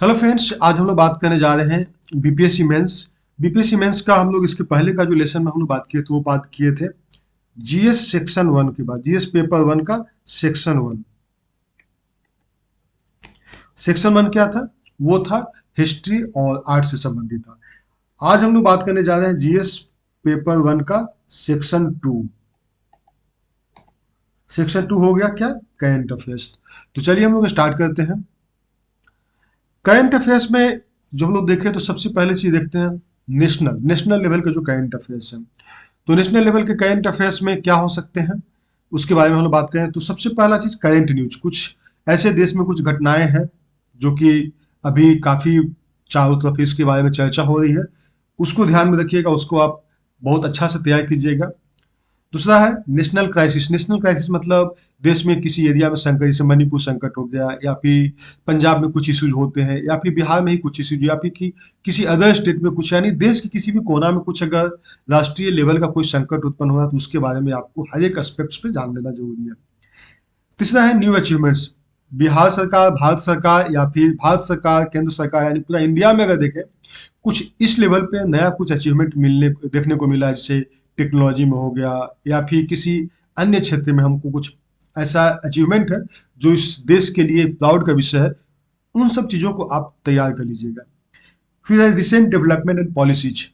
Hello friends, आज हम लोग बात करने जा रहे हैं बीपीएससी मेंस। बीपीएससी मेंस का हम लोग इसके पहले का जो लेसन में हम लोग बात किए थे वो बात किए थे जीएस सेक्शन वन के बाद, जीएस पेपर वन का सेक्शन वन। सेक्शन वन क्या था? वो था हिस्ट्री और आर्ट से संबंधित था। आज हम लोग बात करने जा रहे हैं जीएस पेपर वन का सेक्शन टू। सेक्शन टू हो गया क्या? Current affairs. तो चलिए हम लोग स्टार्ट करते हैं। करंट अफेयर्स में जो हम लोग देखें तो सबसे पहले चीज देखते हैं नेशनल नेशनल लेवल के जो करंट अफेयर्स हैं। तो नेशनल लेवल के करंट अफेयर्स में क्या हो सकते हैं उसके बारे में हम लोग बात करें तो सबसे पहला चीज करंट न्यूज। कुछ ऐसे देश में कुछ घटनाएं हैं जो कि अभी काफी चारों तरफ इसके बारे में चर्चा हो रही है। उसको ध्यान में रखिएगा, उसको आप बहुत अच्छा से तैयार कीजिएगा। दूसरा है नेशनल क्राइसिस। नेशनल क्राइसिस मतलब देश में किसी एरिया में संकट, जैसे मणिपुर संकट हो गया, या फिर पंजाब में कुछ इश्यूज होते हैं, या फिर बिहार में ही कुछ इश्यूज, या फिर किसी अदर स्टेट में कुछ, यानी देश के किसी भी कोना में कुछ अगर राष्ट्रीय लेवल का कोई संकट उत्पन्न हो रहा है तो उसके बारे में आपको हर एक एस्पेक्ट्स पे जान लेना जरूरी है। तीसरा है न्यू अचीवमेंट्स। बिहार सरकार, भारत सरकार, या फिर भारत सरकार, केंद्र सरकार, यानी पूरा इंडिया में अगर देखें कुछ इस लेवल पे नया कुछ अचीवमेंट मिलने देखने को मिला है, जैसे टेक्नोलॉजी में हो गया या फिर किसी अन्य क्षेत्र में हमको कुछ ऐसा अचीवमेंट है जो इस देश के लिए प्राउड का विषय है। उन सब चीज़ों को आप तैयार कर लीजिएगा। फिर है recent development and policies.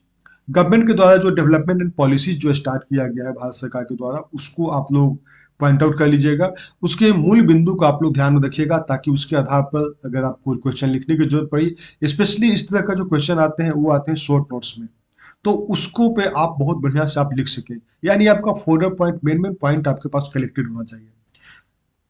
Government के द्वारा जो डेवलपमेंट एंड पॉलिसीज जो स्टार्ट किया गया है भारत सरकार के द्वारा, उसको आप लोग पॉइंट आउट कर लीजिएगा। उसके मूल बिंदु को आप लोग ध्यान में रखिएगा ताकि उसके आधार पर अगर आपको क्वेश्चन लिखने की जरूरत पड़ी, स्पेशली इस तरह का जो क्वेश्चन आते हैं वो आते हैं शॉर्ट नोट्स में, तो उसको पे आप बहुत बढ़िया से आप लिख सकें, यानी आपका folder point, main main point आपके पास कलेक्टेड होना चाहिए।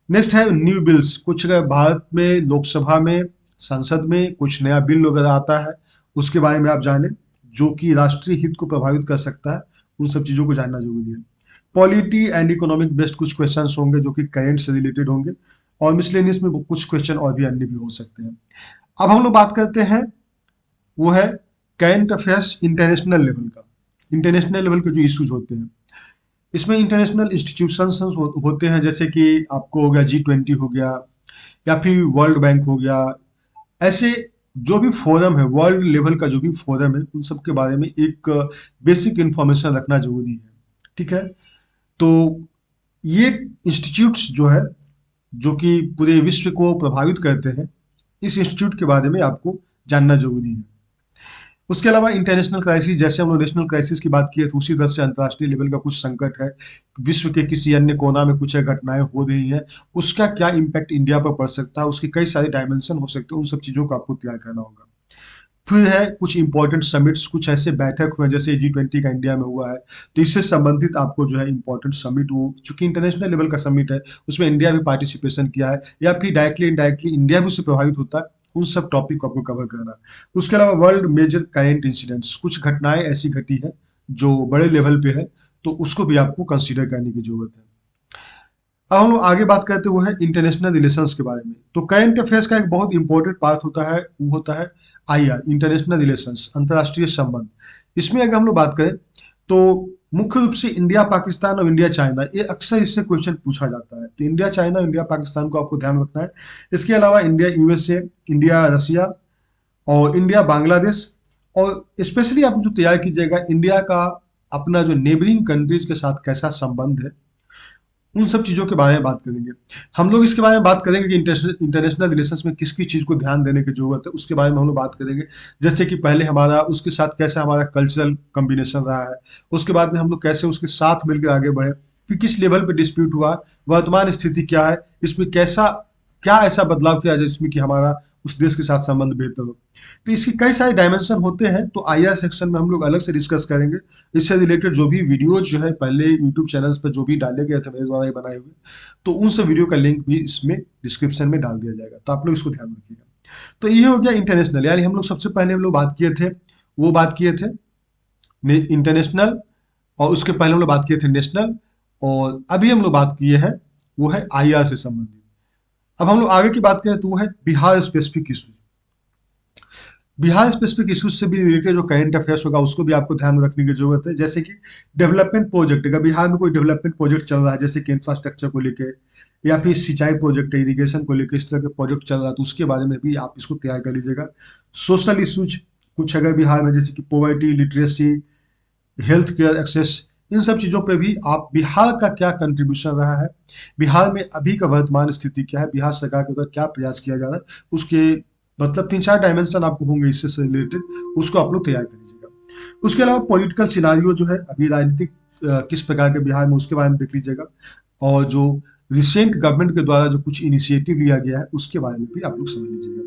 नेक्स्ट है न्यू बिल्स। कुछ अगर भारत में लोकसभा में, संसद में कुछ नया बिल वगैरह आता है उसके बारे में आप जानें, जो कि राष्ट्रीय हित को प्रभावित कर सकता है। उन सब चीज़ों को जानना जरूरी है। पॉलिटी एंड इकोनॉमिक बेस्ड कुछ क्वेश्चंस होंगे जो कि करंट से रिलेटेड होंगे, और मिसलेनियस में कुछ क्वेश्चन और भी अन्य भी हो सकते हैं। अब हम लोग बात करते हैं, वो है करंट अफेयर्स इंटरनेशनल लेवल का। इंटरनेशनल लेवल के जो इश्यूज होते हैं इसमें इंटरनेशनल इंस्टीट्यूशंस होते हैं, जैसे कि आपको हो गया G20 हो गया, या फिर वर्ल्ड बैंक हो गया। ऐसे जो भी फोरम है, वर्ल्ड लेवल का जो भी फोरम है, उन सब के बारे में एक बेसिक इंफॉर्मेशन रखना जरूरी है। ठीक है, तो ये इंस्टीट्यूट्स जो है, जो कि पूरे विश्व को प्रभावित करते हैं, इस इंस्टीट्यूट के बारे में आपको जानना जरूरी है। उसके अलावा इंटरनेशनल क्राइसिस, जैसे हम लोग नेशनल क्राइसिस की बात की है तो उसी तरह से अंतर्राष्ट्रीय लेवल का कुछ संकट है, विश्व के किसी अन्य कोना में कुछ घटनाएं हो रही हैं, उसका क्या इम्पैक्ट इंडिया पर पड़ सकता है, उसके कई सारे डायमेंशन हो सकते हैं, उन सब चीज़ों को आपको तैयार करना होगा। फिर है कुछ इंपॉर्टेंट समिट्स, कुछ ऐसे बैठक हुए जैसे G20 का इंडिया में हुआ है, तो इससे संबंधित आपको जो है इंपॉर्टेंट समिट, वो चूंकि इंटरनेशनल लेवल का समिट है उसमें इंडिया भी पार्टिसिपेशन किया है, या फिर डायरेक्टली इनडायरेक्टली इंडिया भी उससे प्रभावित होता है, उन सब टॉपिक को आपको कवर करना है। उसके अलावा वर्ल्ड मेजर करेंट इंसिडेंट्स, कुछ घटनाएं ऐसी घटी है जो बड़े लेवल पे है, तो उसको भी आपको कंसीडर करने की जरूरत है। अब हम लोग आगे बात करते हुए है इंटरनेशनल रिलेशंस के बारे में। तो करंट अफेयर्स का एक बहुत इंपॉर्टेंट पार्ट होता है, वो होता है IR, इंटरनेशनल रिलेशंस, अंतर्राष्ट्रीय संबंध। इसमें अगर हम लोग बात करें तो मुख्य रूप से इंडिया पाकिस्तान और इंडिया चाइना, ये अक्सर इससे क्वेश्चन पूछा जाता है, तो इंडिया चाइना, इंडिया पाकिस्तान को आपको ध्यान रखना है। इसके अलावा इंडिया USA, इंडिया रसिया, और इंडिया बांग्लादेश, और स्पेशली आप जो तैयार कीजिएगा इंडिया का अपना जो नेबरिंग कंट्रीज के साथ कैसा संबंध है, उन सब चीज़ों के बारे में बात करेंगे। हम लोग इसके बारे में बात करेंगे कि इंटरनेशनल रिलेशंस में किस किस चीज़ को ध्यान देने की जरूरत है, उसके बारे में हम लोग बात करेंगे। जैसे कि पहले हमारा उसके साथ कैसा हमारा कल्चरल कम्बिनेशन रहा है, उसके बाद में हम लोग कैसे उसके साथ मिलकर आगे बढ़े, फिर किस लेवल पे डिस्प्यूट हुआ, वर्तमान स्थिति क्या है, इसमें कैसा क्या ऐसा बदलाव किया जाए जिसमें कि हमारा उस देश के साथ संबंध बेहतर हो। तो इसके कई सारे डायमेंशन होते हैं, तो IR सेक्शन में हम लोग अलग से डिस्कस करेंगे। इससे रिलेटेड जो भी वीडियोज जो है पहले यूट्यूब चैनल्स पर जो भी डाले गए थे मेरे द्वारा ये बनाए हुए, तो उन सब वीडियो का लिंक भी इसमें डिस्क्रिप्शन में डाल दिया जाएगा, तो आप लोग इसको ध्यान रखिएगा। तो ये हो गया इंटरनेशनल, यानी हम लोग सबसे पहले हम लोग बात किए थे, वो बात किए थे इंटरनेशनल, और उसके पहले हम लोग बात किए थे नेशनल, और अभी हम लोग बात किए हैं वो है IR से संबंधित। अब हम लोग आगे की बात करें तो वो है Bihar specific issues. Bihar specific issues से भी रिलेटेड जो करंट अफेयर्स होगा उसको भी आपको ध्यान में रखने की जरूरत है। जैसे कि डेवलपमेंट प्रोजेक्ट, अगर बिहार में कोई डेवलपमेंट प्रोजेक्ट चल रहा है जैसे कि इंफ्रास्ट्रक्चर को लेके, या फिर सिंचाई प्रोजेक्ट है, इरिगेशन को लेकर इस तरह के प्रोजेक्ट चल रहा है तो उसके बारे में भी आप इसको तैयार कर लीजिएगा। सोशल इशूज कुछ अगर बिहार में, जैसे कि poverty, literacy, health care access, इन सब चीज़ों पे भी आप बिहार का क्या कंट्रीब्यूशन रहा है, बिहार में अभी का वर्तमान स्थिति क्या है, बिहार सरकार के द्वारा क्या प्रयास किया जा रहा है, उसके मतलब 3-4 डायमेंशन आपको होंगे इससे रिलेटेड, उसको आप लोग तैयार कर लीजिएगा। उसके अलावा पॉलिटिकल सिनारियो जो है अभी राजनीतिक किस प्रकार के बिहार में, उसके बारे में देख लीजिएगा। और जो रिसेंट गवर्नमेंट के द्वारा जो कुछ इनिशिएटिव लिया गया है उसके बारे में भी आप लोग समझ लीजिएगा।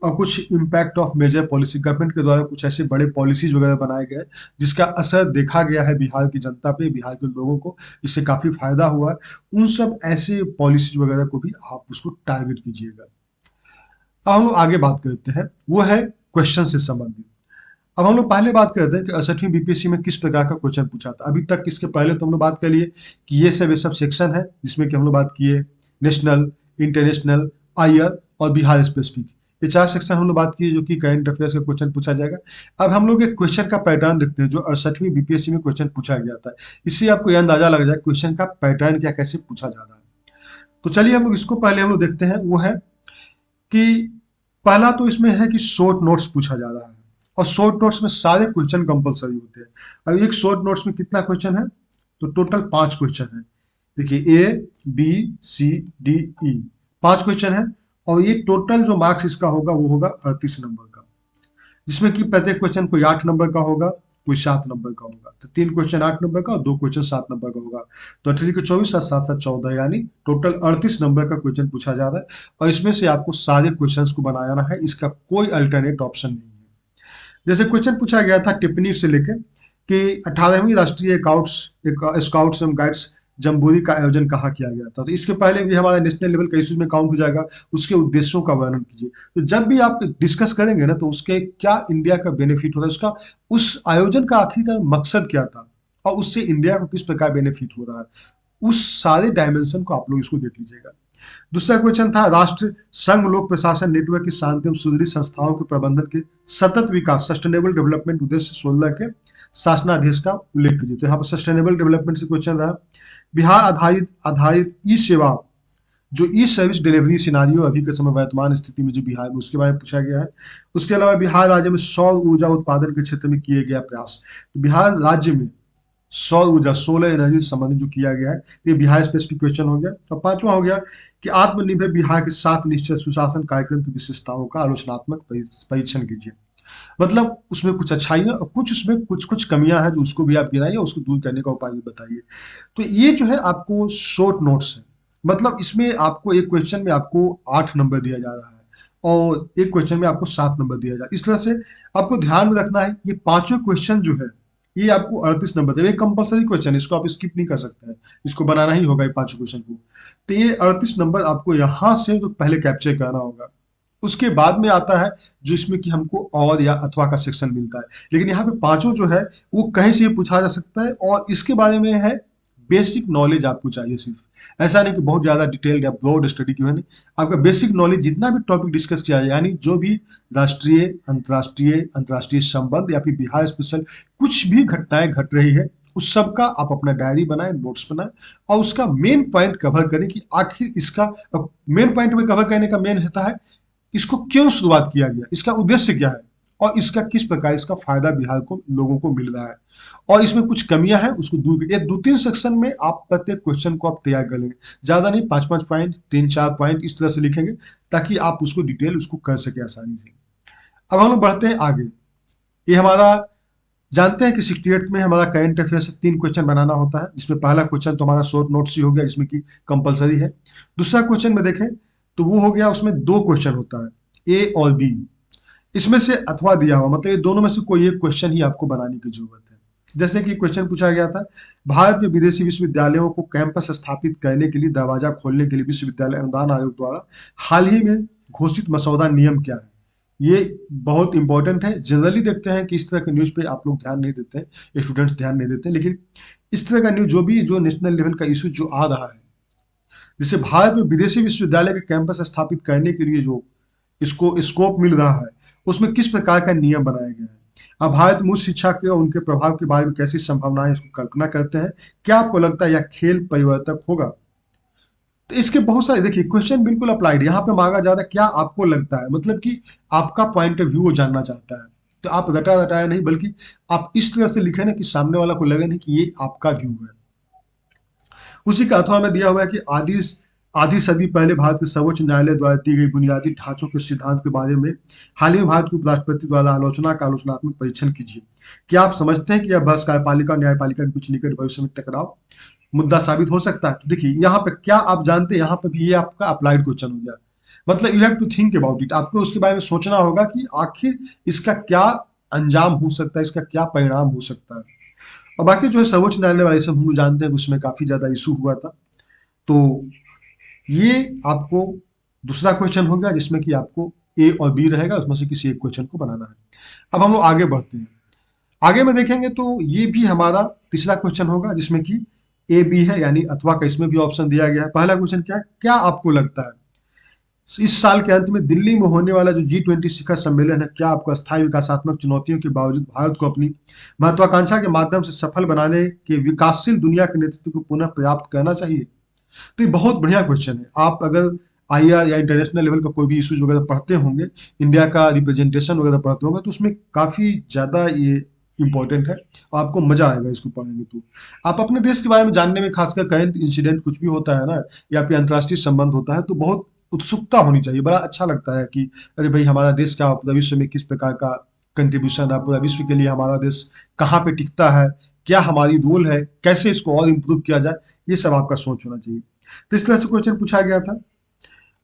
और कुछ impact of major policy, government के द्वारा कुछ ऐसे बड़े पॉलिसीज वगैरह बनाए गए जिसका असर देखा गया है बिहार की जनता पे, बिहार के लोगों को इससे काफ़ी फायदा हुआ है, उन सब ऐसे पॉलिसीज वगैरह को भी आप उसको टारगेट कीजिएगा। अब हम लोग आगे बात करते हैं, वो है क्वेश्चन से संबंधित। अब हम लोग पहले बात करते हैं कि 68वीं बीपीएससी में किस प्रकार का क्वेश्चन पूछा था। अभी तक इसके पहले तो हम लोग बात कर लिए कि ये सब सेक्शन है जिसमें कि हम लोग बात किए नेशनल, इंटरनेशनल, आईआर और बिहार स्पेसिफिक, ये 4 सेक्शन हम लोग बात किए जो कि करंट अफेयर्स का क्वेश्चन पूछा जाएगा। अब हम लोग एक क्वेश्चन का पैटर्न देखते हैं जो 68वीं बीपीएससी में क्वेश्चन पूछा गया था। इससे आपको यह अंदाजा लग जाए क्वेश्चन का पैटर्न क्या, कैसे पूछा जा रहा है। तो चलिए हम लोग इसको पहले हम लोग देखते हैं। वो है कि पहला तो इसमें है कि शॉर्ट नोट्स पूछा जा रहा है, और शॉर्ट नोट्स में सारे क्वेश्चन कंपलसरी होते हैं। अब एक शॉर्ट नोट्स में कितना क्वेश्चन है, तो टोटल 5 क्वेश्चन है। देखिए A B C D E 5 question है, और ये टोटल जो मार्क्स इसका होगा वो होगा 38 नंबर का, जिसमें कि प्रत्येक क्वेश्चन कोई 8 नंबर का होगा, कोई 7 नंबर का होगा। तो 3 क्वेश्चन 8 नंबर का और 2 क्वेश्चन 7 नंबर का होगा। तो 38 के 24 और 7 7 14, यानी टोटल 38 नंबर का क्वेश्चन पूछा जा रहा है, और इसमें से आपको सारे क्वेश्चंस को बनाना है, इसका कोई अल्टरनेट ऑप्शन नहीं है। जैसे क्वेश्चन पूछा गया था टिप्पणी से लेके कि 18वीं राष्ट्रीय स्काउट्स एवं गाइड्स जम्बोरी का आयोजन कहाँ किया गया था। तो इसके पहले भी हमारा नेशनल लेवल का इश्यूज में काउंट हो जाएगा, उसके उद्देश्यों का वर्णन कीजिए। तो जब भी आप डिस्कस करेंगे ना, तो उसके क्या इंडिया का बेनिफिट हो रहा है, उसका उस आयोजन का आखिरकार मकसद क्या था, और उससे इंडिया को किस प्रकार बेनिफिट हो रहा है, उस सारे डायमेंशन को आप लोग इसको देख लीजिएगा। दूसरा क्वेश्चन था राष्ट्र संघ लोक प्रशासन नेटवर्क की शांति एवं सुदृढ़ संस्थाओं के प्रबंधन के सतत विकास सस्टेनेबल डेवलपमेंट उद्देश्य 16 के शासनादेश का उल्लेख कीजिए। तो यहाँ पर सस्टेनेबल डेवलपमेंट से क्वेश्चन रहा। बिहार आधारित आधारित ई सेवा, जो ई सर्विस डिलीवरी सिनारियो अभी के समय वर्तमान स्थिति में जो बिहार में, उसके बारे में पूछा गया है। उसके अलावा बिहार राज्य में सौर ऊर्जा उत्पादन के क्षेत्र में किए गया प्रयास, तो बिहार राज्य में सौर ऊर्जा, सोलर एनर्जी से संबंधित जो किया गया है, तो ये बिहार स्पेसिफिक क्वेश्चन हो गया। और 5वां हो गया कि आत्मनिर्भर बिहार के 7 निश्चय सुशासन कार्यक्रम की विशेषताओं का आलोचनात्मक परीक्षण कीजिए। मतलब उसमें कुछ अच्छाइयाँ और कुछ उसमें कुछ कुछ कमियां हैं, जो उसको भी आप गिनाइए, उसको दूर करने का उपाय भी बताइए। तो ये जो है आपको शॉर्ट नोट्स है, मतलब इसमें आपको एक क्वेश्चन में आपको 8 नंबर दिया जा रहा है, और एक क्वेश्चन में आपको 7 नंबर दिया जा रहा है। इस तरह से आपको ध्यान में रखना है, ये पांचों क्वेश्चन जो है ये आपको 38 नंबर देगा। ये कंपलसरी क्वेश्चन है, इसको आप स्किप नहीं कर सकते हैं, इसको बनाना ही होगा ये 5 क्वेश्चन को। तो ये 38 नंबर आपको यहाँ से जो पहले कैप्चर करना होगा। उसके बाद में आता है जो इसमें कि हमको और या अथवा का सेक्शन मिलता है, लेकिन यहाँ पे पांचों जो है वो कहीं से भी पूछा जा सकता है, और इसके बारे में है बेसिक नॉलेज आपको चाहिए सिर्फ। ऐसा नहीं कि बहुत ज़्यादा डिटेल्ड या ब्रॉड स्टडी की हो, नहीं, आपका बेसिक नॉलेज जितना भी टॉपिक डिस्कस किया जाए, यानी जो भी राष्ट्रीय अंतर्राष्ट्रीय संबंध या फिर बिहार स्पेशल कुछ भी घटनाएं घट रही है, उस सब का आप अपना डायरी बनाएं, नोट्स बनाएं, और उसका मेन पॉइंट कवर करें कि आखिर इसका मेन पॉइंट में कवर करने का मेन होता है इसको क्यों शुरुआत किया गया, इसका उद्देश्य क्या है, और इसका किस प्रकार इसका फायदा बिहार को लोगों को मिल रहा है, और इसमें कुछ कमियां हैं उसको दूर करिए। 2-3 सेक्शन में आप प्रत्येक क्वेश्चन को आप तैयार कर लेंगे, ज्यादा नहीं, 5-5 पॉइंट, 3-4 पॉइंट इस तरह से लिखेंगे ताकि आप उसको डिटेल उसको कर सके आसानी से। अब हम लोग बढ़ते हैं आगे। ये हमारा जानते हैं कि 68 में हमारा करंट अफेयर से 3 क्वेश्चन बनाना होता है, जिसमें पहला क्वेश्चन तो हमारा शॉर्ट नोट्स ही हो गया, जिसमें कि कंपलसरी है। दूसरा क्वेश्चन में देखें तो वो हो गया, उसमें 2 क्वेश्चन होता है ए और बी, इसमें से अथवा दिया हुआ, मतलब ये दोनों में से कोई एक क्वेश्चन ही आपको बनाने की जरूरत है। जैसे कि क्वेश्चन पूछा गया था, भारत में विदेशी विश्वविद्यालयों को कैंपस स्थापित करने के लिए दरवाजा खोलने के लिए विश्वविद्यालय अनुदान आयोग द्वारा हाल ही में घोषित मसौदा नियम क्या है। ये बहुत इंपॉर्टेंट है। जनरली देखते हैं कि इस तरह के न्यूज पे आप लोग ध्यान नहीं देते हैं, स्टूडेंट्स ध्यान नहीं देते हैं, लेकिन इस तरह का न्यूज जो नेशनल लेवल का इशू जो आ रहा है, जैसे भारत में विदेशी विश्वविद्यालय के कैंपस स्थापित करने के लिए जो इसको स्कोप मिल रहा है, उसमें किस प्रकार का नियम बनाया गया है। अब भारत में उच्च शिक्षा के और उनके प्रभाव के बारे में कैसी संभावनाएं इसको कल्पना करते हैं, क्या आपको लगता है यह खेल परिवर्तक होगा। तो इसके बहुत सारे देखिए क्वेश्चन बिल्कुल अप्लाइड यहाँ पे मांगा जा रहा है, क्या आपको लगता है, मतलब कि आपका पॉइंट ऑफ व्यू वो जानना चाहता है। तो आप रटा रटाया नहीं, बल्कि आप इस तरह से लिखे ना कि सामने वाला को लगे नहीं कि ये आपका व्यू है। उसी का अथवा में दिया हुआ है कि आदि आधी सदी पहले भारत के सर्वोच्च न्यायालय द्वारा दी गई बुनियादी ढांचों के सिद्धांत के बारे में हाल ही में भारत के उपराष्ट्रपति द्वारा आलोचना का आलोचनात्मक परीक्षण कीजिए। क्या आप समझते हैं कि यह बहस कार्यपालिका और न्यायपालिका के बीच निकट भविष्य में टकराव मुद्दा साबित हो सकता है? तो देखिए यहाँ पे क्या आप जानते हैं, यहाँ पे भी ये आपका अप्लाइड क्वेश्चन हो गया। मतलब you have to think about it, आपको उसके बारे में सोचना होगा कि आखिर इसका क्या अंजाम हो सकता है, इसका क्या परिणाम हो सकता है। और बाकी जो है सर्वोच्च न्यायालय वाले सब हम लोग जानते हैं कि उसमें काफी ज्यादा इशू हुआ था। तो ये आपको दूसरा क्वेश्चन हो गया जिसमें कि आपको ए और बी रहेगा, उसमें से किसी एक क्वेश्चन को बनाना है। अब हम लोग आगे बढ़ते हैं। आगे में देखेंगे तो ये भी हमारा तीसरा क्वेश्चन होगा जिसमें कि ए बी है, यानी अथवा का इसमें भी ऑप्शन दिया गया है। पहला क्वेश्चन क्या है, क्या आपको लगता है इस साल के अंत में दिल्ली में होने वाला जो G20 शिखर सम्मेलन है, क्या आपको अस्थायी विकासात्मक चुनौतियों के बावजूद भारत को अपनी महत्वाकांक्षा के माध्यम से सफल बनाने के विकासशील दुनिया के नेतृत्व को पुनः प्राप्त करना चाहिए? तो ये बहुत बढ़िया क्वेश्चन है। आप अगर आईआर या इंटरनेशनल लेवल का कोई भी इशूज वगैरह पढ़ते होंगे, इंडिया का रिप्रेजेंटेशन वगैरह पढ़ते होंगे, तो उसमें काफ़ी ज़्यादा ये इंपॉर्टेंट है और आपको मजा आएगा इसको पढ़ेंगे तो। आप अपने देश के बारे में जानने में, खासकर करंट इंसिडेंट कुछ भी होता है ना, या फिर अंतर्राष्ट्रीय संबंध होता है, तो बहुत उत्सुकता होनी चाहिए। बड़ा अच्छा लगता है कि अरे भाई हमारा देश क्या पूरा विश्व में किस प्रकार का कंट्रीब्यूशन है, पूरा विश्व के लिए हमारा देश कहाँ पे टिकता है, क्या हमारी रोल है, कैसे इसको और इम्प्रूव किया जाए, ये सब आपका सोच होना चाहिए। तो इस तरह से क्वेश्चन पूछा गया था।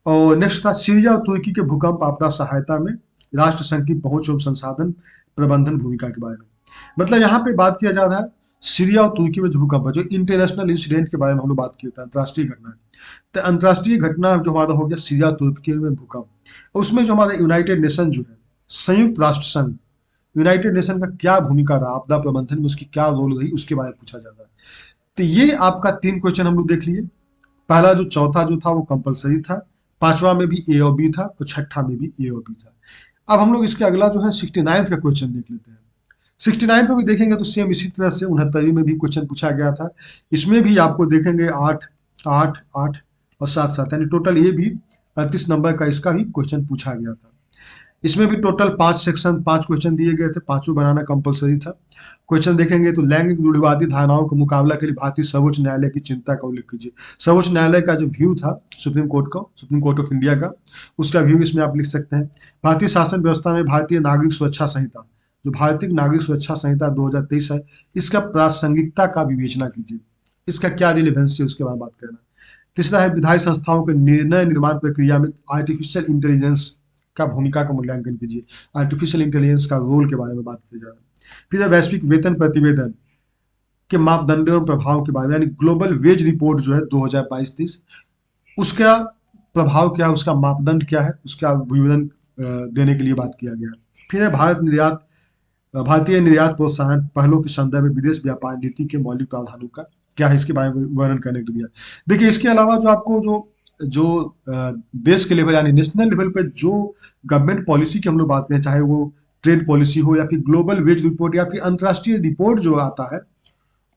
और नेक्स्ट था सीरिया और तुर्की के भूकंप आपदा सहायता में राष्ट्र संघ की पहुंच एवं संसाधन प्रबंधन भूमिका के बारे में। मतलब यहाँ पे बात किया जा रहा है सीरिया और तुर्की में जो भूकंप है, जो इंटरनेशनल इंसिडेंट के बारे में हम लोग बात किया था, अंतर्राष्ट्रीय घटना है। तो अंतर्राष्ट्रीय घटना जो हमारा हो गया सीरिया और तुर्की में भूकंप, और उसमें जो हमारा यूनाइटेड नेशन जो है, संयुक्त राष्ट्र संघ, यूनाइटेड नेशन का क्या भूमिका रहा आपदा प्रबंधन में, उसकी क्या रोल रही, उसके बारे में पूछा जा रहा है। तो ये आपका 3 क्वेश्चन हम लोग देख लिए। पहला जो चौथा जो था वो कंपलसरी था, पांचवा में भी ए और बी था, और छठा में भी ए और बी था। अब हम लोग इसके अगला जो है 69 का क्वेश्चन देख लेते हैं। 69 पे भी देखेंगे तो सेम इसी तरह से 69वीं में भी क्वेश्चन पूछा गया था। इसमें भी आपको देखेंगे 8 8 8 और 7 7, यानी टोटल ये भी 38 नंबर का इसका भी क्वेश्चन पूछा गया था। इसमें भी टोटल 5 सेक्शन 5 क्वेश्चन दिए गए थे, पांचों बनाना कंपलसरी था। क्वेश्चन देखेंगे तो लैंगिक रूढ़िवादी धारणाओं का मुकाबला के लिए भारतीय सर्वोच्च न्यायालय की चिंता का उल्लेख कीजिए। सर्वोच्च न्यायालय का जो व्यू था सुप्रीम कोर्ट का, सुप्रीम कोर्ट ऑफ इंडिया का, उसका व्यू इसमें आप लिख सकते हैं। भारतीय शासन व्यवस्था में भारतीय नागरिक सुरक्षा संहिता, जो भारतीय नागरिक सुरक्षा संहिता 2023 है, इसका प्रासंगिकता का विवेचना कीजिए, इसका क्या रिलेवेंस है उसके बारे में बात करना। तीसरा है विधायी संस्थाओं के निर्णय निर्माण प्रक्रिया में आर्टिफिशियल इंटेलिजेंस का भूमिका का मूल्यांकन कीजिए, आर्टिफिशियल इंटेलिजेंस का रोल के बारे में बात किया जा रहा है। फिर है वैश्विक वेतन प्रतिवेदन के मापदंडों और प्रभाव के बारे में, यानी ग्लोबल वेज रिपोर्ट जो है 2022-23, उसका प्रभाव क्या है, उसका मापदंड क्या है, उसका विवरण देने के लिए बात किया गया है। फिर है भारतीय निर्यात प्रोत्साहन पहलों के संदर्भ में विदेश व्यापार नीति के मौलिक प्रावधानों का क्या है, इसके बारे में वर्णन करने के लिए। देखिए इसके अलावा जो आपको जो जो देश के लेवल यानी नेशनल लेवल पे जो गवर्नमेंट पॉलिसी की हम लोग बात करें, चाहे वो ट्रेड पॉलिसी हो या फिर ग्लोबल वेज रिपोर्ट या फिर अंतर्राष्ट्रीय रिपोर्ट जो आता है,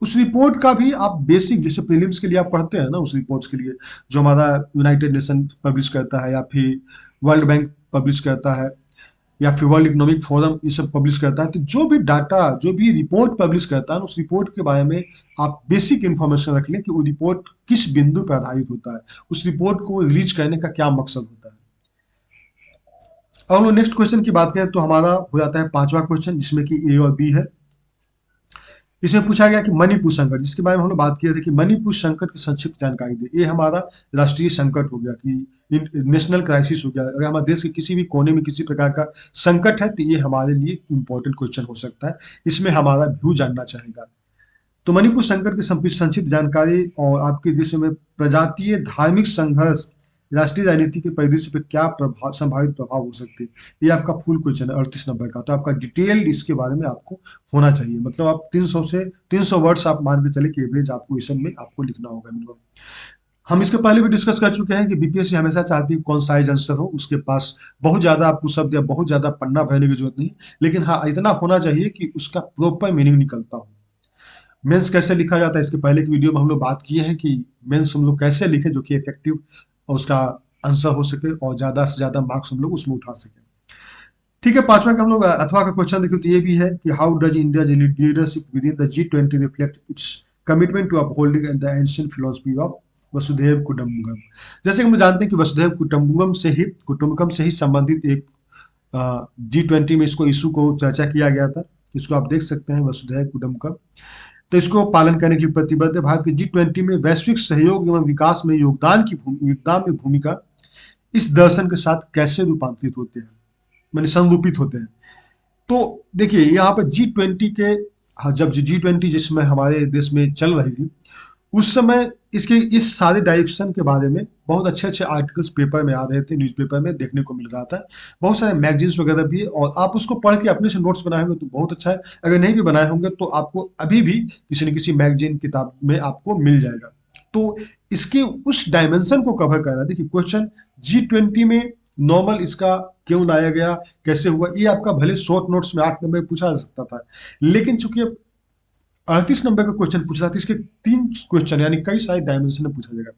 उस रिपोर्ट का भी आप बेसिक जैसे प्रीलिम्स के लिए आप पढ़ते हैं ना, उस रिपोर्ट्स के लिए जो हमारा यूनाइटेड नेशन पब्लिश करता है या फिर वर्ल्ड बैंक पब्लिश करता है या फिर वर्ल्ड इकोनॉमिक फोरम ये सब पब्लिश करता है, तो जो भी डाटा जो भी रिपोर्ट पब्लिश करता है उस रिपोर्ट के बारे में आप बेसिक इन्फॉर्मेशन रख लें कि वो रिपोर्ट किस बिंदु पर आधारित होता है, उस रिपोर्ट को रीच करने का क्या मकसद होता है। अब हम लोग नेक्स्ट क्वेश्चन की बात करें तो हमारा हो जाता है पांचवा क्वेश्चन जिसमें कि ए और बी है। इसमें पूछा गया कि मणिपुर संकट, जिसके बारे में हम लोग बात किए थे कि मणिपुर संकट की संक्षिप्त जानकारी दे। ये हमारा राष्ट्रीय संकट हो गया कि नेशनल क्राइसिस हो गया। अगर हमारे देश के किसी भी कोने में किसी प्रकार का संकट है तो ये हमारे लिए इंपॉर्टेंट क्वेश्चन हो सकता है, इसमें हमारा व्यू जानना चाहेगा। तो मणिपुर संकट की संक्षिप्त जानकारी और आपके देश में प्रजातीय धार्मिक संघर्ष राष्ट्रीय राजनीति के परिदृश्य पे क्या प्रभाव संभावित प्रभाव हो सकते हैं, ये आपका फुल क्वेश्चन है 38 नंबर का। तो आपका डिटेल्ड इसके बारे में आपको होना चाहिए, मतलब आप 300 से 300 वर्ड्स आप मान के चले कि एवरेज आपको इस सब में आपको लिखना होगा मिनिमम। हम इसके पहले भी डिस्कस कर चुके हैं कि बीपीएससी हमेशा चाहती है कौन साइज आंसर हो, उसके पास बहुत ज्यादा आपको शब्द या बहुत ज्यादा पन्ना भरने की जरूरत नहीं, लेकिन हाँ इतना होना चाहिए कि उसका प्रॉपर मीनिंग निकलता हो। मेंस कैसे लिखा जाता है, इसके पहले की वीडियो में हम लोग बात किए हैं कि मेंस हम लोग कैसे लिखें जो कि इफेक्टिव और उसका आंसर हो सके और ज़्यादा से ज़्यादा मार्क्स हम लोग उसमें उठा सकें। ठीक है, पांचवा का हम लोग अथवा का क्वेश्चन देखिए तो ये भी है कि how does India leadership within the G20 reflect its commitment to upholding and the ancient philosophy of वसुधैव कुटुंबकम। जैसे कि हम जानते हैं कि वसुधैव कुटुंबकम से ही संबंधित एक G20 में इसको इशू को चर्चा किया गया था। इसको आप देख सकते हैं वसुधैव कुटुंबकम। तो इसको पालन करने के लिए प्रतिबद्ध है। भारत के G20 में वैश्विक सहयोग एवं विकास में योगदान में भूमिका इस दर्शन के साथ कैसे रूपांतरित होते हैं, माने संरूपित होते हैं। तो देखिए यहाँ पे G20 के जब G20 जिस समय हमारे देश में चल रही थी उस समय इसके इस सारे डायरेक्शन के बारे में बहुत अच्छे अच्छे आर्टिकल्स पेपर में आ रहे थे, न्यूज़पेपर में देखने को मिल रहा था। बहुत सारे मैगजीन्स वगैरह भी है और आप उसको पढ़ के अपने से नोट्स बनाए होंगे तो बहुत अच्छा है। अगर नहीं भी बनाए होंगे तो आपको अभी भी किसी न किसी मैगजीन किताब में आपको मिल जाएगा। तो इसके उस डायमेंशन को कवर करना, देखिए क्वेश्चन G20 में नॉर्मल इसका क्यों लाया गया, कैसे हुआ, ये आपका भले शॉर्ट नोट्स में 8 नंबर में पूछा जा सकता था, लेकिन चूंकि अब 38 नंबर का क्वेश्चन पूछ रहा था, इसके 3 क्वेश्चन यानी कई सारे डायमेंशन में पूछा जाएगा।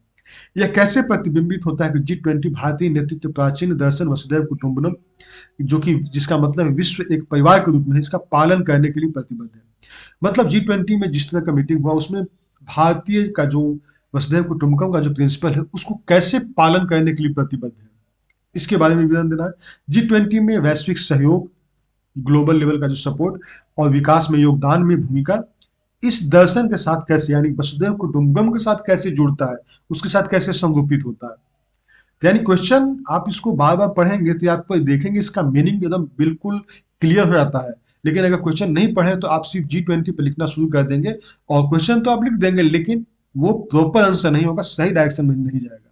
यह कैसे प्रतिबिंबित होता है कि G20 भारतीय नेतृत्व प्राचीन दर्शन वसुधैव कुटुंबकम, जो कि जिसका मतलब विश्व एक परिवार के रूप में है, इसका पालन करने के लिए प्रतिबद्ध है। मतलब G20 में जिस तरह का मीटिंग हुआ उसमें भारतीय का जो वसुधैव कुटुंबकम का जो प्रिंसिपल है उसको कैसे पालन करने के लिए प्रतिबद्ध है, इसके बारे में विवरण देना है। G20 में वैश्विक सहयोग, ग्लोबल लेवल का जो सपोर्ट और विकास में योगदान में भूमिका इस दर्शन के साथ कैसे यानी वसुधैव कुटुंबकम के साथ कैसे जुड़ता है, उसके साथ कैसे संरूपित होता है। तो यानी क्वेश्चन आप इसको बार बार पढ़ेंगे तो आप देखेंगे इसका मीनिंग एकदम बिल्कुल क्लियर हो जाता है। लेकिन अगर क्वेश्चन नहीं पढ़े तो आप सिर्फ G20 पे लिखना शुरू कर देंगे और क्वेश्चन तो आप लिख देंगे लेकिन वो प्रॉपर आंसर नहीं होगा, सही डायरेक्शन में नहीं जाएगा।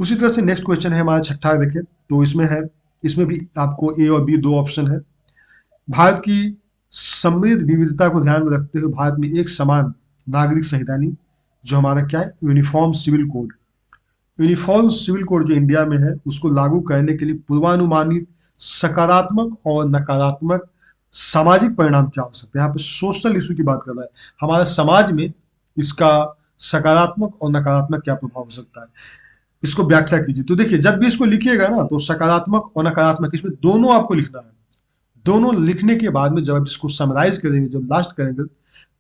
उसी तरह से नेक्स्ट क्वेश्चन है हमारा छठा, देखें तो इसमें है, इसमें भी आपको ए और बी दो ऑप्शन है। भारत की समृद्ध विविधता को ध्यान में रखते हुए भारत में एक समान नागरिक संहिता यानी जो हमारा क्या है यूनिफॉर्म सिविल कोड जो इंडिया में है उसको लागू करने के लिए पूर्वानुमानित सकारात्मक और नकारात्मक सामाजिक परिणाम क्या हो सकते हैं। यहाँ पे सोशल इशू की बात कर रहा है, हमारे समाज में इसका सकारात्मक और नकारात्मक क्या प्रभाव हो सकता है, इसको व्याख्या कीजिए। तो देखिए जब भी इसको लिखिएगा ना तो सकारात्मक और नकारात्मक इसमें दोनों आपको लिखना है। दोनों लिखने के बाद में जब आप इसको समराइज करेंगे, जब लास्ट करेंगे,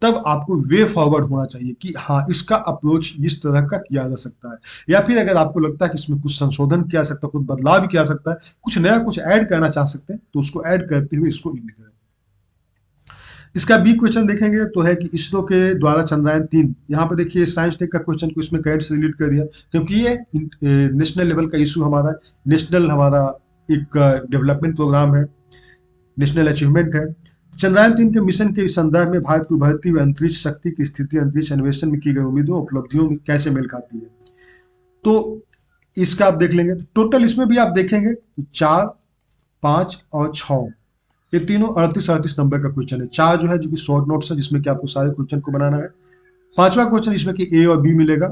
तब आपको वे फॉरवर्ड होना चाहिए कि हाँ इसका अप्रोच इस तरह का किया जा सकता है, या फिर अगर आपको लगता है कि इसमें कुछ संशोधन किया जा सकता है, कुछ बदलाव भी किया जा सकता है, कुछ नया कुछ ऐड करना चाह सकते हैं तो उसको ऐड करते हुए इसको इंड करें। इसका बी क्वेश्चन देखेंगे तो है कि इसरो के द्वारा चंद्रयान 3, यहाँ पे देखिए साइंस टेक का क्वेश्चन को इसमें कैड से रिलेट कर दिया क्योंकि ये नेशनल लेवल का इशू हमारा, नेशनल हमारा एक डेवलपमेंट प्रोग्राम है, नेशनल अचीवमेंट है। चंद्रयान 3 के मिशन के संदर्भ में भारत की उभरती हुई अंतरिक्ष शक्ति की स्थिति अंतरिक्ष अन्वेषण में की गई उम्मीदों उपलब्धियों में कैसे मेल खाती है। तो इसका आप देख लेंगे तो टोटल इसमें भी आप देखेंगे तो 4, 5 और 6 ये तीनों 38 नंबर का क्वेश्चन है। 4 जो है जो कि शॉर्ट नोट्स है जिसमें कि आपको सारे क्वेश्चन को बनाना है। 5वां क्वेश्चन इसमें कि ए और बी मिलेगा,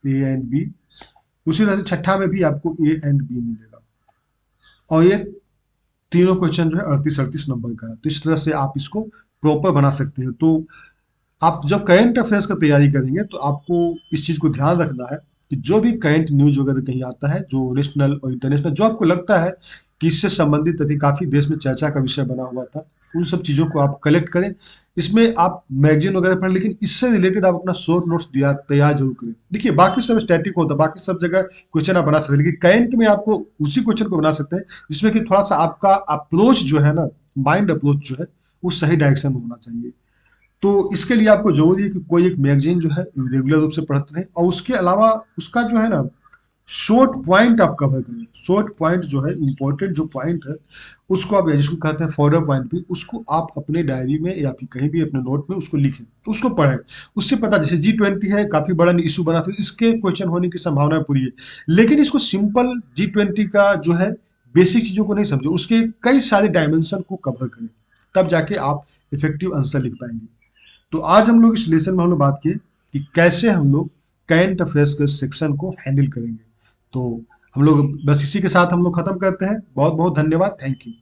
ए एंड बी। उसी तरह से छठा में भी आपको ए एंड बी मिलेगा और ये तीनों क्वेश्चन जो है 38 नंबर का है। तो इस तरह से आप इसको प्रॉपर बना सकते हैं। तो आप जब करंट अफेयर्स का तैयारी करेंगे तो आपको इस चीज़ को ध्यान रखना है कि जो भी करंट न्यूज वगैरह कहीं आता है जो नेशनल और इंटरनेशनल जो आपको लगता है कि इससे संबंधित अभी काफ़ी देश में चर्चा का विषय बना हुआ था, उन सब चीज़ों को आप कलेक्ट करें। इसमें आप मैगजीन वगैरह पढ़ें लेकिन इससे रिलेटेड आप अपना शॉर्ट नोट्स तैयार जरूर करें। देखिए बाकी सब स्टैटिक होता है, बाकी सब जगह क्वेश्चन आप बना सकते हैं, लेकिन करंट में आपको उसी क्वेश्चन को बना सकते हैं जिसमें कि थोड़ा सा आपका अप्रोच जो है ना, माइंड अप्रोच जो है वो सही डायरेक्शन में होना चाहिए। तो इसके लिए आपको जरूरी है कि कोई एक मैगजीन जो है रेगुलर रूप से पढ़ते रहें और उसके अलावा उसका जो है ना शॉर्ट पॉइंट आप कवर करें। शॉर्ट पॉइंट जो है इंपॉर्टेंट जो पॉइंट है उसको आप जिसको कहते हैं फॉरवर्ड पॉइंट भी, उसको आप अपने डायरी में या फिर कहीं भी अपने नोट में उसको लिखें, तो उसको पढ़ें। उससे पता जैसे G20 है काफ़ी बड़ा इशू बना था, इसके क्वेश्चन होने की संभावना पूरी है, लेकिन इसको सिंपल G20 का जो है बेसिक चीज़ों को नहीं समझो, उसके कई सारे डायमेंशन को कवर करें, तब जाके आप इफेक्टिव आंसर लिख पाएंगे। तो आज हम लोग इस लेसन में हम लोग बात किए कि कैसे हम लोग करंट अफेयर्स के सेक्शन को हैंडल करेंगे। तो हम लोग बस इसी के साथ हम लोग खत्म करते हैं। बहुत बहुत धन्यवाद, थैंक यू।